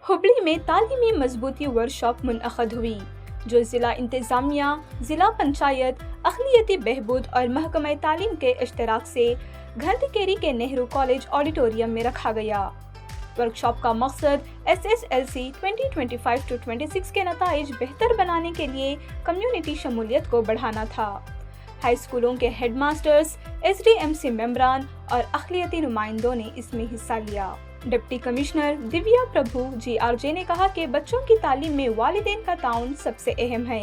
हुबली में तालीमी मजबूती वर्कशॉप मुनअक़द हुई जो ज़िला इंतज़ामिया, ज़िला पंचायत, अक़लियती बहबूद और महकमा तालीम के इश्तराक से घंटकेरी के नेहरू कॉलेज ऑडिटोरियम में रखा गया। वर्कशॉप का मकसद SSLC 2025-26 के नताइज बेहतर बनाने के लिए कम्युनिटी शमूलियत को बढ़ाना था। हाई स्कूलों के हेडमास्टर्स, SDMC मेंबरान और अक़लियती नुमाइंदों ने इसमें हिस्सा लिया। डिप्टी कमिश्नर दिव्या प्रभु GRJ ने कहा कि बच्चों की तालीम में वालिदैन का ताउन सबसे अहम है।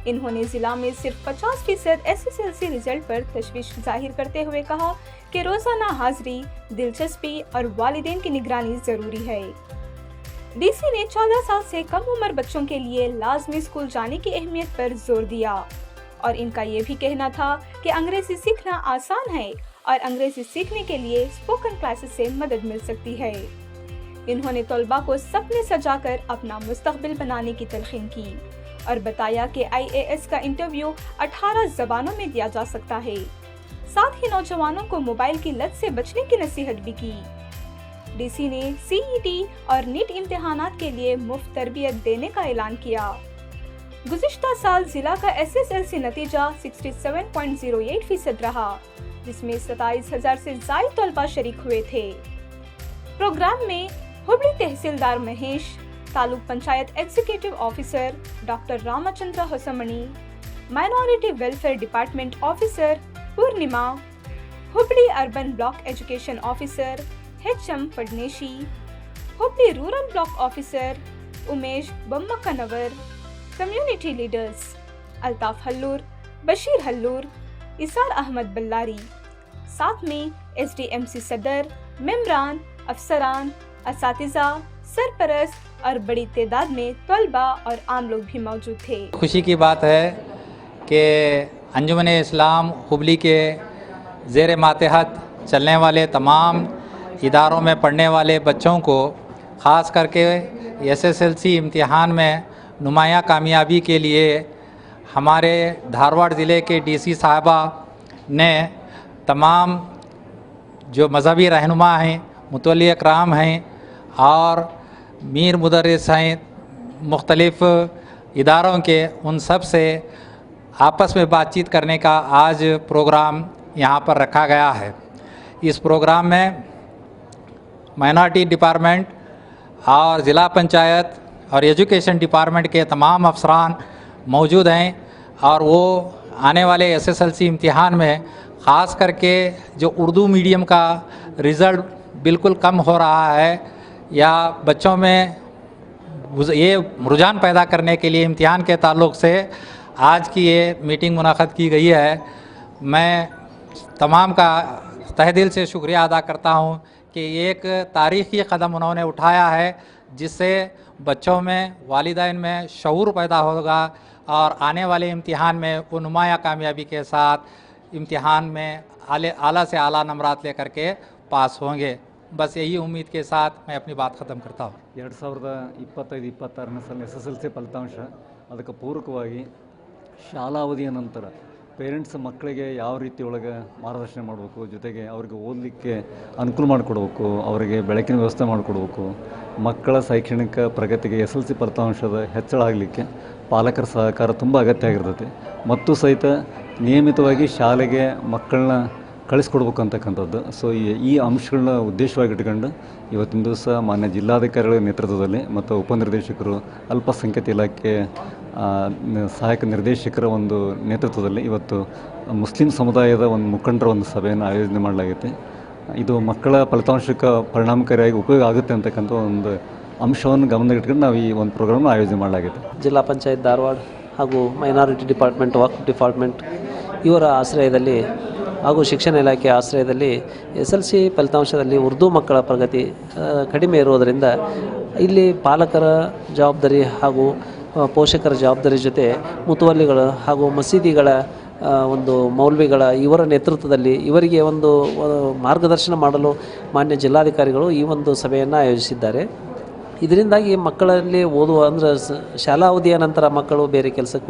इन्होंने जिला में सिर्फ 50% SSLC रिजल्ट पर तशवीश जाहिर करते हुए कहा कि रोजाना हाजिरी, दिलचस्पी और वालिदैन की निगरानी जरूरी है। DC ने 14 साल से कम उम्र बच्चों के लिए लाजमी स्कूल जाने की अहमियत पर जोर दिया और इनका ये भी कहना था कि अंग्रेजी सीखना आसान है और अंग्रेजी सीखने के लिए स्पोकन क्लासेस से मदद मिल सकती है। इन्होंने तलबा को सपने सजाकर अपना मुस्तकबिल बनाने की तलकीन की और बताया कि IAS का इंटरव्यू 18 ज़बानों में दिया जा सकता है। साथ ही नौजवानों को मोबाइल की लत से बचने की नसीहत भी की। DC ने CET और NEET इम्तिहानात के लिए मुफ्त तरबियत देने का ऐलान किया। गुज़िश्ता साल जिला का SSLC नतीजा 67.08% रहा, जिसमें 27,000 से ज़ायद तलबा शरीक हुए थे। प्रोग्राम में Hubli tahsildar Mahesh, taluk panchayat executive officer doctor Ramachandra Hosamani, minority welfare department officer Purnima, Hubli urban block education officer HM Fadneshi, Hubli rural block officer Umesh Bammakanavar, community leaders Altaf Hallur, Bashir Hallur, Isar Ahmed Ballari, साथ में SDMC सदर, मेंबरान, अफसरान, असातिज़ा, सरपरस्त और बड़ी तादाद में तलबा और आम लोग भी मौजूद थे। खुशी की बात है कि अंजुमन इस्लाम हुबली के ज़ेर मातहत चलने वाले तमाम इदारों में पढ़ने वाले बच्चों को ख़ास करके SSLC इम्तिहान में नुमाया कामयाबी के लिए हमारे धारवाड़ ज़िले के DC साहबा ने तमाम जो मज़हबी रहनुमा हैं, मुतवल्ली अकराम हैं और मीर मुदर्रिस हैं, मुख्तलिफ़ इदारों के, उन सब से आपस में बातचीत करने का आज प्रोग्राम यहाँ पर रखा गया है। इस प्रोग्राम में माइनॉरिटी डिपार्टमेंट और ज़िला पंचायत और एजुकेशन डिपार्टमेंट के तमाम अफसरान मौजूद हैं और वो आने वाले SSLC इम्तिहान में ख़ास करके जो उर्दू मीडियम का रिज़ल्ट बिल्कुल कम हो रहा है या बच्चों में ये रुझान पैदा करने के लिए इम्तिहान के ताल्लुक़ से आज की ये मीटिंग मुनक़द की गई है। मैं तमाम का तहे दिल से शुक्रिया अदा करता हूँ कि एक तारीख़ी कदम उन्होंने उठाया है जिससे बच्चों में, वालिदैन में शऊर पैदा होगा और आने वाले इम्तिहान में वो नुमाया कामयाबी के साथ इम्तिहान में आला से आला नंबरात लेकर के पास होंगे। बस यही उम्मीद के साथ मैं अपनी बात ख़त्म करता हूँ। 2025-26 ಸಾಲಿನ SSLC ಫಲಿತಾಂಶ ಅದಕ್ಕೆ ಪೂರಕವಾಗಿ ಶಾಲಾ ಅವಧಿಯ ನಂತರ ಪೇರೆಂಟ್ಸ್ ಮಕ್ಕಳಿಗೆ ಯಾವ ರೀತಿ ಒಳಗೆ ಮಾರ್ಗದರ್ಶನ ಮಾಡಬೇಕು, ಜೊತೆಗೆ ಅವರಿಗೆ ಓದಲಿಕ್ಕೆ ಅನುಕೂಲ ಮಾಡಿಕೊಡ್ಬೇಕು, ಅವರಿಗೆ ಬೆಳಕಿನ ವ್ಯವಸ್ಥೆ ಮಾಡಿಕೊಡ್ಬೇಕು, ಮಕ್ಕಳ ಶೈಕ್ಷಣಿಕ ಪ್ರಗತಿಗೆ SSLC ಫಲಿತಾಂಶದ ಹೆಚ್ಚಳ ಆಗಲಿಕ್ಕೆ ಪಾಲಕರ ಸಹಕಾರ ತುಂಬ ಅಗತ್ಯ ಆಗಿರ್ತೈತಿ ಮತ್ತು ಸಹಿತ ನಿಯಮಿತವಾಗಿ ಶಾಲೆಗೆ ಮಕ್ಕಳನ್ನ ಕಳಿಸ್ಕೊಡ್ಬೇಕು ಅಂತಕ್ಕಂಥದ್ದು. ಸೊ ಈ ಅಂಶಗಳನ್ನ ಉದ್ದೇಶವಾಗಿ ಇಟ್ಕೊಂಡು ಇವತ್ತಿನ ದಿವಸ ಮಾನ್ಯ ಜಿಲ್ಲಾಧಿಕಾರಿಗಳ ನೇತೃತ್ವದಲ್ಲಿ ಮತ್ತು ಉಪನಿರ್ದೇಶಕರು, ಅಲ್ಪಸಂಖ್ಯಾತ ಇಲಾಖೆ ಸಹಾಯಕ ನಿರ್ದೇಶಕರ ಒಂದು ನೇತೃತ್ವದಲ್ಲಿ ಇವತ್ತು ಮುಸ್ಲಿಂ ಸಮುದಾಯದ ಒಂದು ಮುಖಂಡರ ಒಂದು ಸಭೆಯನ್ನು ಆಯೋಜನೆ ಮಾಡಲಾಗಿದೆ. ಇದು ಮಕ್ಕಳ ಫಲಿತಾಂಶಕ್ಕೆ ಪರಿಣಾಮಕಾರಿಯಾಗಿ ಉಪಯೋಗ ಆಗುತ್ತೆ ಅಂತಕ್ಕಂಥ ಒಂದು ಅಂಶವನ್ನು ಗಮನದಲ್ಲಿಟ್ಕೊಂಡು ನಾವು ಈ ಒಂದು ಪ್ರೋಗ್ರಾಮ್ನ ಆಯೋಜನೆ ಮಾಡಲಾಗಿದೆ. ಜಿಲ್ಲಾ ಪಂಚಾಯತ್ ಧಾರವಾಡ ಹಾಗೂ ಮೈನಾರಿಟಿ ಡಿಪಾರ್ಟ್ಮೆಂಟ್, ವಕ್ಫ್ ಡಿಪಾರ್ಟ್ಮೆಂಟ್ ಇವರ ಆಶ್ರಯದಲ್ಲಿ ಹಾಗೂ ಶಿಕ್ಷಣ ಇಲಾಖೆ ಆಶ್ರಯದಲ್ಲಿ SSLC ಫಲಿತಾಂಶದಲ್ಲಿ ಉರ್ದು ಮಕ್ಕಳ ಪ್ರಗತಿ ಕಡಿಮೆ ಇರುವುದರಿಂದ ಇಲ್ಲಿ ಪಾಲಕರ ಜವಾಬ್ದಾರಿ ಹಾಗೂ ಪೋಷಕರ ಜವಾಬ್ದಾರಿ ಜೊತೆ ಮುತುವಲ್ಲಿಗಳು ಹಾಗೂ ಮಸೀದಿಗಳ ಒಂದು ಮೌಲ್ವಿಗಳ ಇವರ ನೇತೃತ್ವದಲ್ಲಿ ಇವರಿಗೆ ಒಂದು ಮಾರ್ಗದರ್ಶನ ಮಾಡಲು ಮಾನ್ಯ ಜಿಲ್ಲಾಧಿಕಾರಿಗಳು ಈ ಒಂದು ಸಭೆಯನ್ನು ಆಯೋಜಿಸಿದ್ದಾರೆ. ಇದರಿಂದಾಗಿ ಮಕ್ಕಳಲ್ಲಿ ಓದುವ ಅಂದರೆ ಶಾಲಾ ಅವಧಿಯ ನಂತರ ಮಕ್ಕಳು ಬೇರೆ ಕೆಲಸಕ್ಕೆ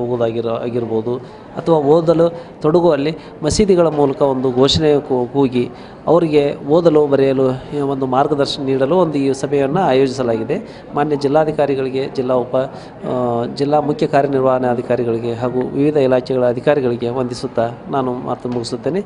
ಆಗಿರ್ಬೋದು ಅಥವಾ ಓದಲು ತೊಡಗುವಲ್ಲಿ ಮಸೀದಿಗಳ ಮೂಲಕ ಒಂದು ಘೋಷಣೆ ಕೂಗಿ ಅವರಿಗೆ ಓದಲು ಬರೆಯಲು ಒಂದು ಮಾರ್ಗದರ್ಶನ ನೀಡಲು ಒಂದು ಈ ಸಭೆಯನ್ನು ಆಯೋಜಿಸಲಾಗಿದೆ. ಮಾನ್ಯ ಜಿಲ್ಲಾಧಿಕಾರಿಗಳಿಗೆ, ಜಿಲ್ಲಾ ಮುಖ್ಯ ಕಾರ್ಯನಿರ್ವಹಣಾಧಿಕಾರಿಗಳಿಗೆ ಹಾಗೂ ವಿವಿಧ ಇಲಾಖೆಗಳ ಅಧಿಕಾರಿಗಳಿಗೆ ವಂದಿಸುತ್ತಾ ನಾನು ಮಾತು ಮುಗಿಸುತ್ತೇನೆ.